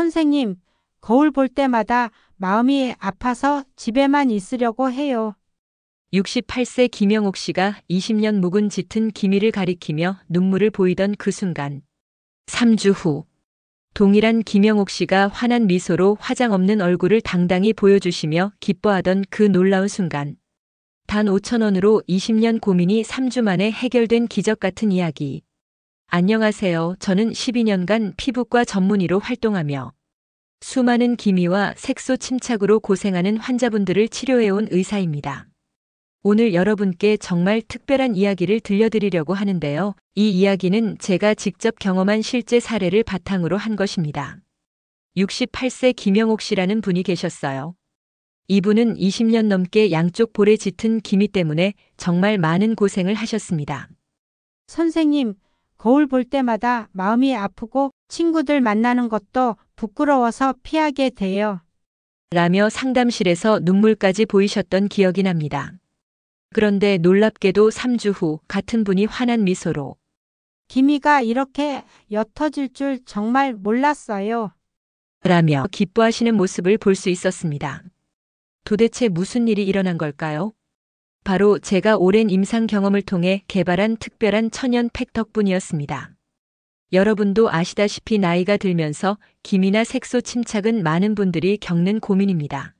선생님, 거울 볼 때마다 마음이 아파서 집에만 있으려고 해요. 68세 김영옥 씨가 20년 묵은 짙은 기미를 가리키며 눈물을 보이던 그 순간. 3주 후. 동일한 김영옥 씨가 환한 미소로 화장 없는 얼굴을 당당히 보여주시며 기뻐하던 그 놀라운 순간. 단 5,000원으로 20년 고민이 3주 만에 해결된 기적 같은 이야기. 안녕하세요. 저는 12년간 피부과 전문의로 활동하며 수많은 기미와 색소 침착으로 고생하는 환자분들을 치료해온 의사입니다. 오늘 여러분께 정말 특별한 이야기를 들려드리려고 하는데요. 이 이야기는 제가 직접 경험한 실제 사례를 바탕으로 한 것입니다. 68세 김영옥 씨라는 분이 계셨어요. 이분은 20년 넘게 양쪽 볼에 짙은 기미 때문에 정말 많은 고생을 하셨습니다. 선생님, 거울 볼 때마다 마음이 아프고 친구들 만나는 것도 부끄러워서 피하게 돼요. 라며 상담실에서 눈물까지 보이셨던 기억이 납니다. 그런데 놀랍게도 3주 후 같은 분이 환한 미소로 기미가 이렇게 옅어질 줄 정말 몰랐어요. 라며 기뻐하시는 모습을 볼 수 있었습니다. 도대체 무슨 일이 일어난 걸까요? 바로 제가 오랜 임상 경험을 통해 개발한 특별한 천연팩 덕분이었습니다. 여러분도 아시다시피 나이가 들면서 기미나 색소 침착은 많은 분들이 겪는 고민입니다.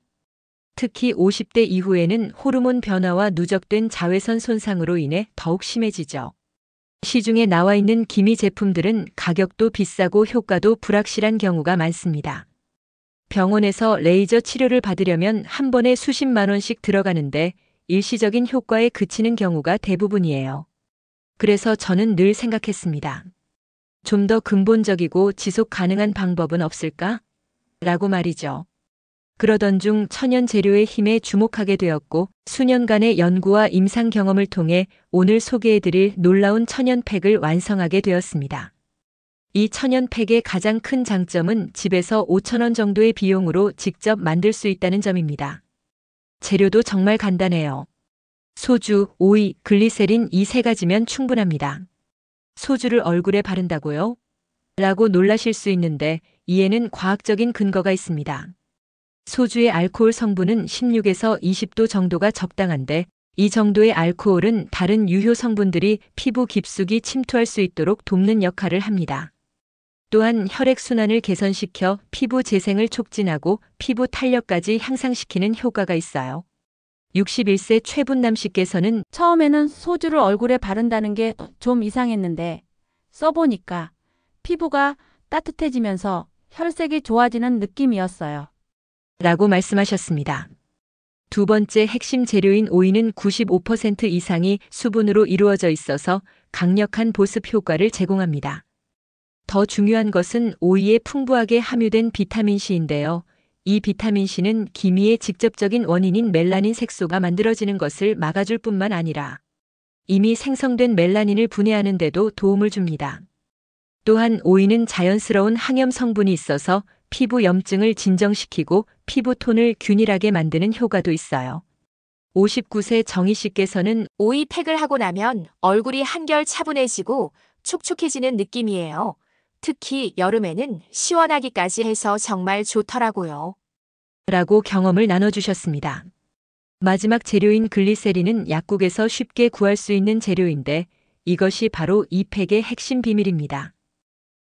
특히 50대 이후에는 호르몬 변화와 누적된 자외선 손상으로 인해 더욱 심해지죠. 시중에 나와 있는 기미 제품들은 가격도 비싸고 효과도 불확실한 경우가 많습니다. 병원에서 레이저 치료를 받으려면 한 번에 수십만 원씩 들어가는데 일시적인 효과에 그치는 경우가 대부분이에요. 그래서 저는 늘 생각했습니다. 좀 더 근본적이고 지속 가능한 방법은 없을까? 라고 말이죠. 그러던 중 천연 재료의 힘에 주목하게 되었고 수년간의 연구와 임상 경험을 통해 오늘 소개해드릴 놀라운 천연팩을 완성하게 되었습니다. 이 천연팩의 가장 큰 장점은 집에서 5,000원 정도의 비용으로 직접 만들 수 있다는 점입니다. 재료도 정말 간단해요. 소주, 오이, 글리세린 이 세 가지면 충분합니다. 소주를 얼굴에 바른다고요? 라고 놀라실 수 있는데 이에는 과학적인 근거가 있습니다. 소주의 알코올 성분은 16에서 20도 정도가 적당한데 이 정도의 알코올은 다른 유효 성분들이 피부 깊숙이 침투할 수 있도록 돕는 역할을 합니다. 또한 혈액순환을 개선시켜 피부 재생을 촉진하고 피부 탄력까지 향상시키는 효과가 있어요. 61세 최분남 씨께서는 처음에는 소주를 얼굴에 바른다는 게 좀 이상했는데 써보니까 피부가 따뜻해지면서 혈색이 좋아지는 느낌이었어요. 라고 말씀하셨습니다. 두 번째 핵심 재료인 오이는 95% 이상이 수분으로 이루어져 있어서 강력한 보습 효과를 제공합니다. 더 중요한 것은 오이에 풍부하게 함유된 비타민C인데요. 이 비타민C는 기미의 직접적인 원인인 멜라닌 색소가 만들어지는 것을 막아줄 뿐만 아니라 이미 생성된 멜라닌을 분해하는 데도 도움을 줍니다. 또한 오이는 자연스러운 항염 성분이 있어서 피부 염증을 진정시키고 피부 톤을 균일하게 만드는 효과도 있어요. 59세 정희 씨께서는 오이 팩을 하고 나면 얼굴이 한결 차분해지고 촉촉해지는 느낌이에요. 특히 여름에는 시원하기까지 해서 정말 좋더라고요. 라고 경험을 나눠주셨습니다. 마지막 재료인 글리세린은 약국에서 쉽게 구할 수 있는 재료인데 이것이 바로 이 팩의 핵심 비밀입니다.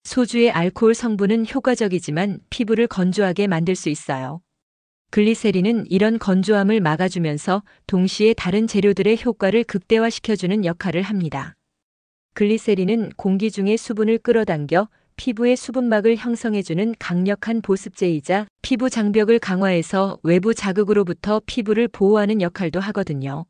소주의 알코올 성분은 효과적이지만 피부를 건조하게 만들 수 있어요. 글리세린은 이런 건조함을 막아주면서 동시에 다른 재료들의 효과를 극대화시켜주는 역할을 합니다. 글리세린은 공기 중의 수분을 끌어당겨 피부의 수분막을 형성해주는 강력한 보습제이자 피부 장벽을 강화해서 외부 자극으로부터 피부를 보호하는 역할도 하거든요.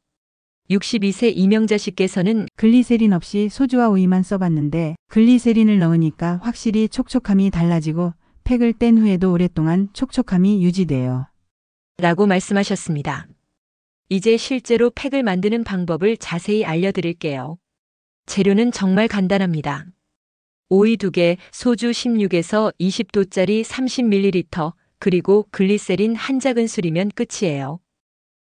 62세 이명자 씨께서는 글리세린 없이 소주와 오이만 써봤는데 글리세린을 넣으니까 확실히 촉촉함이 달라지고 팩을 뗀 후에도 오랫동안 촉촉함이 유지돼요. 라고 말씀하셨습니다. 이제 실제로 팩을 만드는 방법을 자세히 알려드릴게요. 재료는 정말 간단합니다. 오이 2개, 소주 16에서 20도짜리 30ml, 그리고 글리세린 한 작은술이면 끝이에요.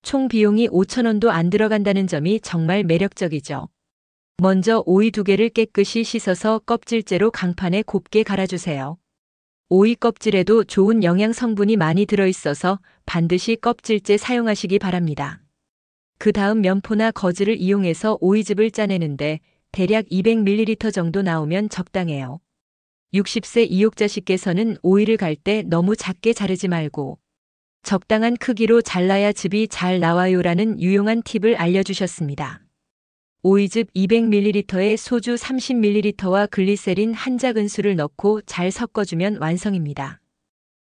총 비용이 5,000원도 안 들어간다는 점이 정말 매력적이죠. 먼저 오이 2개를 깨끗이 씻어서 껍질째로 강판에 곱게 갈아주세요. 오이 껍질에도 좋은 영양 성분이 많이 들어있어서 반드시 껍질째 사용하시기 바랍니다. 그 다음 면포나 거즈를 이용해서 오이즙을 짜내는데 대략 200ml 정도 나오면 적당해요. 60세 이욕자씨께서는 오이를 갈 때 너무 작게 자르지 말고 적당한 크기로 잘라야 즙이 잘 나와요라는 유용한 팁을 알려주셨습니다. 오이즙 200ml에 소주 30ml와 글리세린 한 작은술을 넣고 잘 섞어주면 완성입니다.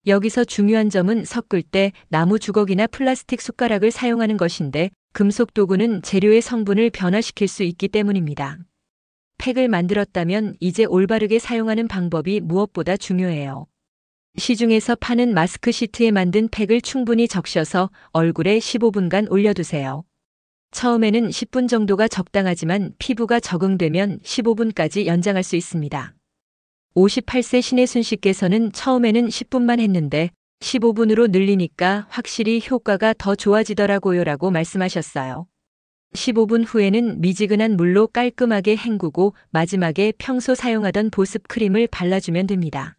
여기서 중요한 점은 섞을 때 나무 주걱이나 플라스틱 숟가락을 사용하는 것인데 금속 도구는 재료의 성분을 변화시킬 수 있기 때문입니다. 팩을 만들었다면 이제 올바르게 사용하는 방법이 무엇보다 중요해요. 시중에서 파는 마스크 시트에 만든 팩을 충분히 적셔서 얼굴에 15분간 올려두세요. 처음에는 10분 정도가 적당하지만 피부가 적응되면 15분까지 연장할 수 있습니다. 58세 신혜순 씨께서는 처음에는 10분만 했는데 15분으로 늘리니까 확실히 효과가 더 좋아지더라고요 라고 말씀하셨어요. 15분 후에는 미지근한 물로 깔끔하게 헹구고 마지막에 평소 사용하던 보습 크림을 발라주면 됩니다.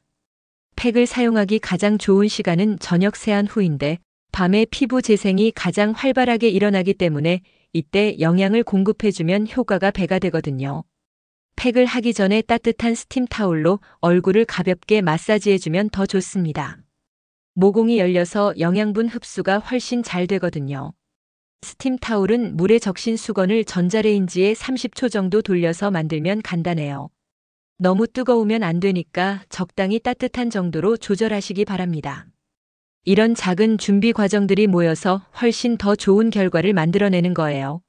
팩을 사용하기 가장 좋은 시간은 저녁 세안 후인데 밤에 피부 재생이 가장 활발하게 일어나기 때문에 이때 영양을 공급해주면 효과가 배가 되거든요. 팩을 하기 전에 따뜻한 스팀 타올로 얼굴을 가볍게 마사지해주면 더 좋습니다. 모공이 열려서 영양분 흡수가 훨씬 잘 되거든요. 스팀 타올은 물에 적신 수건을 전자레인지에 30초 정도 돌려서 만들면 간단해요. 너무 뜨거우면 안 되니까 적당히 따뜻한 정도로 조절하시기 바랍니다. 이런 작은 준비 과정들이 모여서 훨씬 더 좋은 결과를 만들어내는 거예요.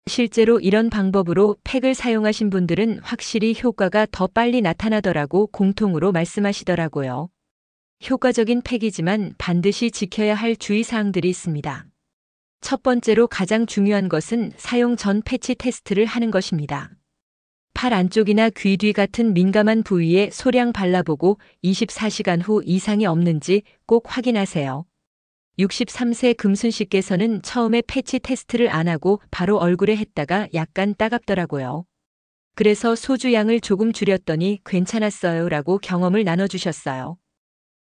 실제로 이런 방법으로 팩을 사용하신 분들은 확실히 효과가 더 빨리 나타나더라고 공통으로 말씀하시더라고요. 효과적인 팩이지만 반드시 지켜야 할 주의사항들이 있습니다. 첫 번째로 가장 중요한 것은 사용 전 패치 테스트를 하는 것입니다. 팔 안쪽이나 귀 뒤 같은 민감한 부위에 소량 발라보고 24시간 후 이상이 없는지 꼭 확인하세요. 63세 금순 씨께서는 처음에 패치 테스트를 안 하고 바로 얼굴에 했다가 약간 따갑더라고요. 그래서 소주 양을 조금 줄였더니 괜찮았어요 라고 경험을 나눠주셨어요.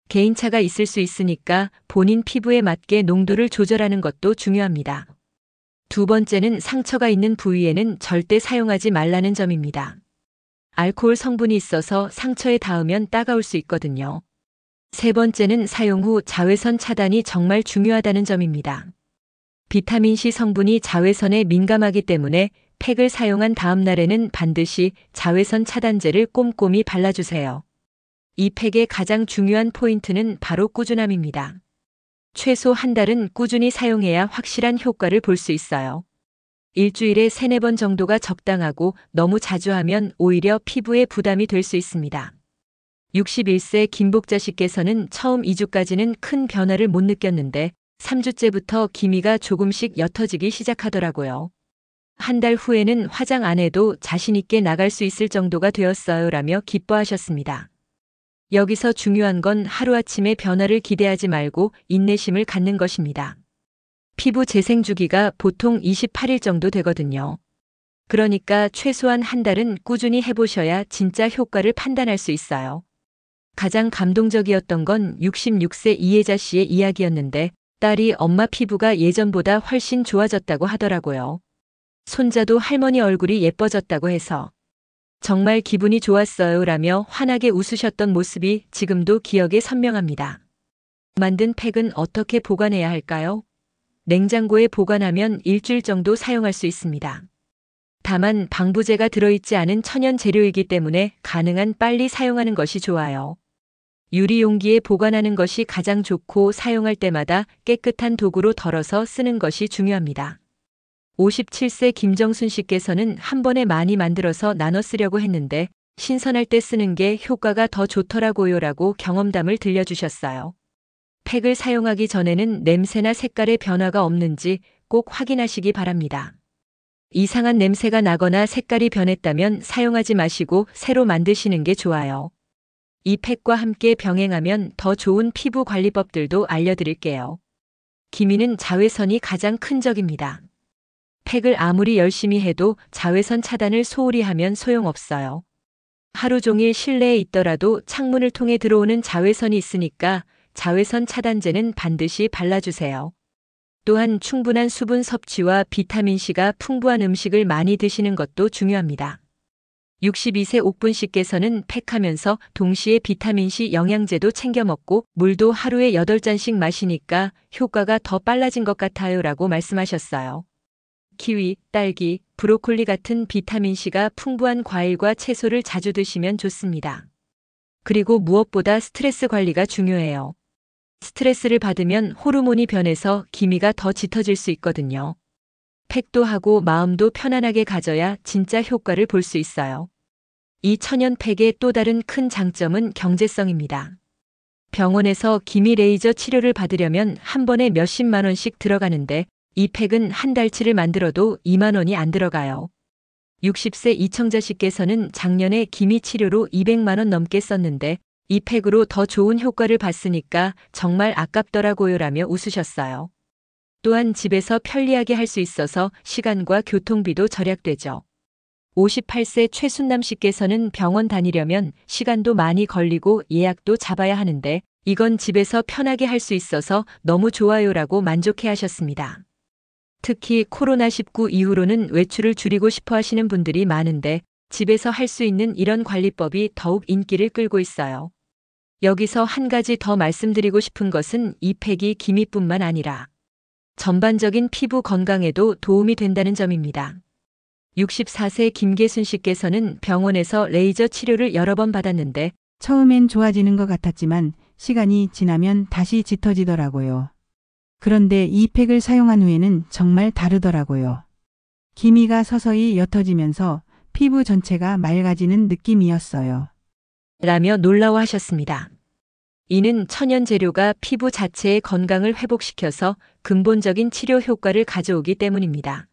개인차가 있을 수 있으니까 본인 피부에 맞게 농도를 조절하는 것도 중요합니다. 두 번째는 상처가 있는 부위에는 절대 사용하지 말라는 점입니다. 알코올 성분이 있어서 상처에 닿으면 따가울 수 있거든요. 세 번째는 사용 후 자외선 차단이 정말 중요하다는 점입니다. 비타민C 성분이 자외선에 민감하기 때문에 팩을 사용한 다음 날에는 반드시 자외선 차단제를 꼼꼼히 발라주세요. 이 팩의 가장 중요한 포인트는 바로 꾸준함입니다. 최소 한 달은 꾸준히 사용해야 확실한 효과를 볼 수 있어요. 일주일에 3-4번 정도가 적당하고 너무 자주 하면 오히려 피부에 부담이 될 수 있습니다. 61세 김복자 씨께서는 처음 2주까지는 큰 변화를 못 느꼈는데 3주째부터 기미가 조금씩 옅어지기 시작하더라고요. 한 달 후에는 화장 안 해도 자신 있게 나갈 수 있을 정도가 되었어요 라며 기뻐하셨습니다. 여기서 중요한 건 하루아침에 변화를 기대하지 말고 인내심을 갖는 것입니다. 피부 재생 주기가 보통 28일 정도 되거든요. 그러니까 최소한 한 달은 꾸준히 해보셔야 진짜 효과를 판단할 수 있어요. 가장 감동적이었던 건 66세 이혜자 씨의 이야기였는데 딸이 엄마 피부가 예전보다 훨씬 좋아졌다고 하더라고요. 손자도 할머니 얼굴이 예뻐졌다고 해서 정말 기분이 좋았어요 라며 환하게 웃으셨던 모습이 지금도 기억에 선명합니다. 만든 팩은 어떻게 보관해야 할까요? 냉장고에 보관하면 일주일 정도 사용할 수 있습니다. 다만 방부제가 들어있지 않은 천연 재료이기 때문에 가능한 빨리 사용하는 것이 좋아요. 유리 용기에 보관하는 것이 가장 좋고 사용할 때마다 깨끗한 도구로 덜어서 쓰는 것이 중요합니다. 57세 김정순 씨께서는 한 번에 많이 만들어서 나눠 쓰려고 했는데 신선할 때 쓰는 게 효과가 더 좋더라고요 라고 경험담을 들려주셨어요. 팩을 사용하기 전에는 냄새나 색깔의 변화가 없는지 꼭 확인하시기 바랍니다. 이상한 냄새가 나거나 색깔이 변했다면 사용하지 마시고 새로 만드시는 게 좋아요. 이 팩과 함께 병행하면 더 좋은 피부 관리법들도 알려드릴게요. 기미는 자외선이 가장 큰 적입니다. 팩을 아무리 열심히 해도 자외선 차단을 소홀히 하면 소용없어요. 하루 종일 실내에 있더라도 창문을 통해 들어오는 자외선이 있으니까 자외선 차단제는 반드시 발라주세요. 또한 충분한 수분 섭취와 비타민C가 풍부한 음식을 많이 드시는 것도 중요합니다. 62세 옥분 씨께서는 팩하면서 동시에 비타민C 영양제도 챙겨 먹고 물도 하루에 8잔씩 마시니까 효과가 더 빨라진 것 같아요 라고 말씀하셨어요. 키위, 딸기, 브로콜리 같은 비타민C가 풍부한 과일과 채소를 자주 드시면 좋습니다. 그리고 무엇보다 스트레스 관리가 중요해요. 스트레스를 받으면 호르몬이 변해서 기미가 더 짙어질 수 있거든요. 팩도 하고 마음도 편안하게 가져야 진짜 효과를 볼 수 있어요. 이 천연팩의 또 다른 큰 장점은 경제성입니다. 병원에서 기미 레이저 치료를 받으려면 한 번에 몇십만 원씩 들어가는데 이 팩은 한 달치를 만들어도 2만 원이 안 들어가요. 60세 이청자씨께서는 작년에 기미 치료로 200만 원 넘게 썼는데 이 팩으로 더 좋은 효과를 봤으니까 정말 아깝더라고요 라며 웃으셨어요. 또한 집에서 편리하게 할 수 있어서 시간과 교통비도 절약되죠. 58세 최순남씨께서는 병원 다니려면 시간도 많이 걸리고 예약도 잡아야 하는데 이건 집에서 편하게 할 수 있어서 너무 좋아요라고 만족해 하셨습니다. 특히 코로나19 이후로는 외출을 줄이고 싶어 하시는 분들이 많은데 집에서 할 수 있는 이런 관리법이 더욱 인기를 끌고 있어요. 여기서 한 가지 더 말씀드리고 싶은 것은 이 팩이 기미뿐만 아니라 전반적인 피부 건강에도 도움이 된다는 점입니다. 64세 김계순씨께서는 병원에서 레이저 치료를 여러 번 받았는데 처음엔 좋아지는 것 같았지만 시간이 지나면 다시 짙어지더라고요. 그런데 이 팩을 사용한 후에는 정말 다르더라고요. 기미가 서서히 옅어지면서 피부 전체가 맑아지는 느낌이었어요. 라며 놀라워하셨습니다. 이는 천연 재료가 피부 자체의 건강을 회복시켜서 근본적인 치료 효과를 가져오기 때문입니다.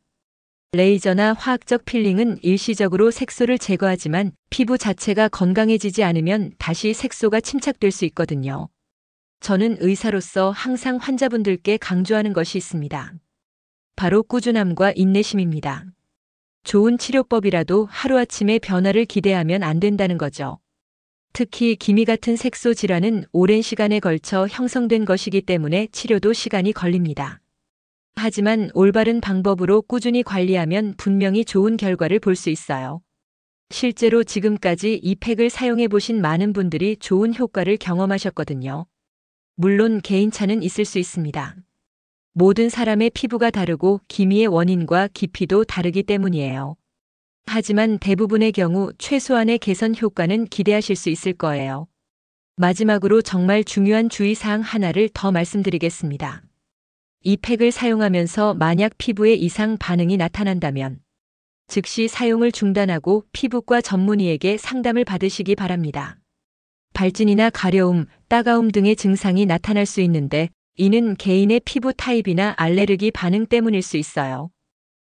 레이저나 화학적 필링은 일시적으로 색소를 제거하지만 피부 자체가 건강해지지 않으면 다시 색소가 침착될 수 있거든요. 저는 의사로서 항상 환자분들께 강조하는 것이 있습니다. 바로 꾸준함과 인내심입니다. 좋은 치료법이라도 하루아침에 변화를 기대하면 안 된다는 거죠. 특히 기미 같은 색소 질환은 오랜 시간에 걸쳐 형성된 것이기 때문에 치료도 시간이 걸립니다. 하지만 올바른 방법으로 꾸준히 관리하면 분명히 좋은 결과를 볼 수 있어요. 실제로 지금까지 이 팩을 사용해 보신 많은 분들이 좋은 효과를 경험하셨거든요. 물론 개인차는 있을 수 있습니다. 모든 사람의 피부가 다르고 기미의 원인과 깊이도 다르기 때문이에요. 하지만 대부분의 경우 최소한의 개선 효과는 기대하실 수 있을 거예요. 마지막으로 정말 중요한 주의사항 하나를 더 말씀드리겠습니다. 이 팩을 사용하면서 만약 피부에 이상 반응이 나타난다면 즉시 사용을 중단하고 피부과 전문의에게 상담을 받으시기 바랍니다. 발진이나 가려움, 따가움 등의 증상이 나타날 수 있는데 이는 개인의 피부 타입이나 알레르기 반응 때문일 수 있어요.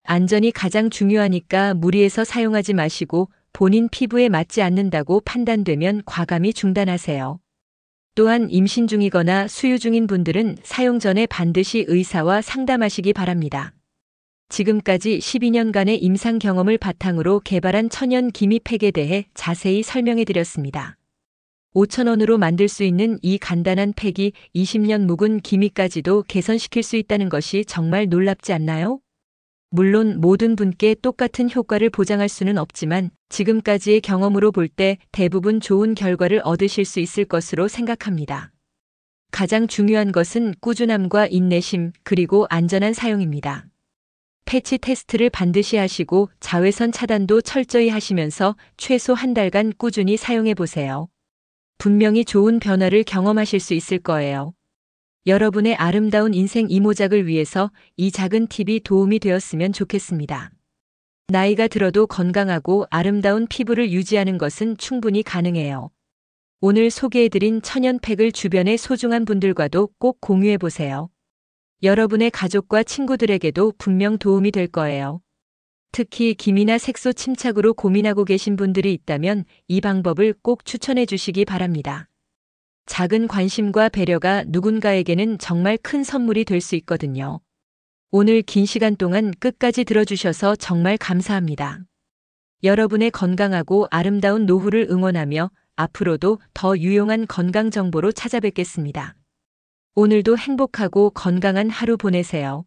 안전이 가장 중요하니까 무리해서 사용하지 마시고 본인 피부에 맞지 않는다고 판단되면 과감히 중단하세요. 또한 임신 중이거나 수유 중인 분들은 사용 전에 반드시 의사와 상담하시기 바랍니다. 지금까지 12년간의 임상 경험을 바탕으로 개발한 천연 기미팩에 대해 자세히 설명해 드렸습니다. 5,000원으로 만들 수 있는 이 간단한 팩이 20년 묵은 기미까지도 개선시킬 수 있다는 것이 정말 놀랍지 않나요? 물론 모든 분께 똑같은 효과를 보장할 수는 없지만 지금까지의 경험으로 볼 때 대부분 좋은 결과를 얻으실 수 있을 것으로 생각합니다. 가장 중요한 것은 꾸준함과 인내심 그리고 안전한 사용입니다. 패치 테스트를 반드시 하시고 자외선 차단도 철저히 하시면서 최소 한 달간 꾸준히 사용해 보세요. 분명히 좋은 변화를 경험하실 수 있을 거예요. 여러분의 아름다운 인생 이모작을 위해서 이 작은 팁이 도움이 되었으면 좋겠습니다. 나이가 들어도 건강하고 아름다운 피부를 유지하는 것은 충분히 가능해요. 오늘 소개해드린 천연팩을 주변의 소중한 분들과도 꼭 공유해보세요. 여러분의 가족과 친구들에게도 분명 도움이 될 거예요. 특히 기미나 색소 침착으로 고민하고 계신 분들이 있다면 이 방법을 꼭 추천해 주시기 바랍니다. 작은 관심과 배려가 누군가에게는 정말 큰 선물이 될 수 있거든요. 오늘 긴 시간 동안 끝까지 들어주셔서 정말 감사합니다. 여러분의 건강하고 아름다운 노후를 응원하며 앞으로도 더 유용한 건강 정보로 찾아뵙겠습니다. 오늘도 행복하고 건강한 하루 보내세요.